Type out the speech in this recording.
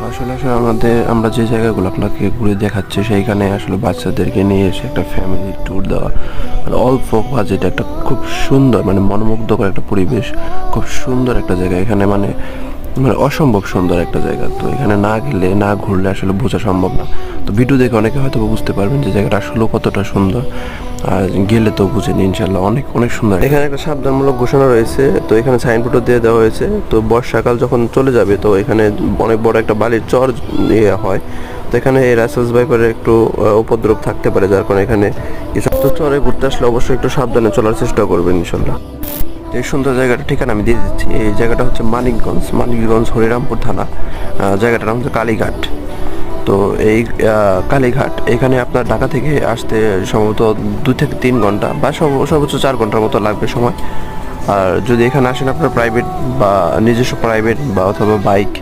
আসলে আসলে আমরা যে জায়গাগুলো আপনাকে ঘুরে দেখাচ্ছি সেইখানে আসলে বাচ্চাদেরকে নিয়ে এসে একটা ফ্যামিলি ট্যুর দেওয়া, মানে অল্প বাজেটে একটা খুব সুন্দর মানে মনোমুগ্ধকর একটা পরিবেশ, খুব সুন্দর একটা জায়গা এখানে, মানে মানে অসম্ভব সুন্দর একটা জায়গা। তো এখানে না গেলে না ঘুরলে আসলে বোঝা সম্ভব না। তো ভিডিও দেখে অনেকে হয়তো বুঝতে পারবেন যে জায়গাটা আসলে কতটা সুন্দর, আর গেলে তো বুঝেন ইনশাল্লাহ অনেক অনেক সুন্দর। এখানে একটা সাবধানমূলক ঘোষণা রয়েছে, তো এখানে সাইনবোর্ডও দিয়ে দেওয়া হয়েছে। তো বর্ষাকাল যখন চলে যাবে তো এখানে অনেক বড় একটা বালির চর হয়। তো এখানে এই রাসেলস ভাইপারের একটু উপদ্রব থাকতে পারে, যার কারণে এখানে কিছু তো চরে ঘুরতে আসলে অবশ্যই একটু সাবধানে চলার চেষ্টা করবেন ইনশাল্লাহ। এই সুন্দর জায়গাটা ঠিকানা আমি দিয়ে দিচ্ছি। এই জায়গাটা হচ্ছে মানিকগঞ্জ হরিরামপুর থানা। জায়গাটার নাম হচ্ছে কালীঘাট। তো এই কালীঘাট এখানে আপনার ঢাকা থেকে আসতে সম্ভবত 2 থেকে 3 ঘন্টা বা সর্বোচ্চ 4 ঘন্টার মতো লাগবে সময়। আর যদি এখানে আসেন আপনার প্রাইভেট বা নিজস্ব প্রাইভেট বা অথবা বাইক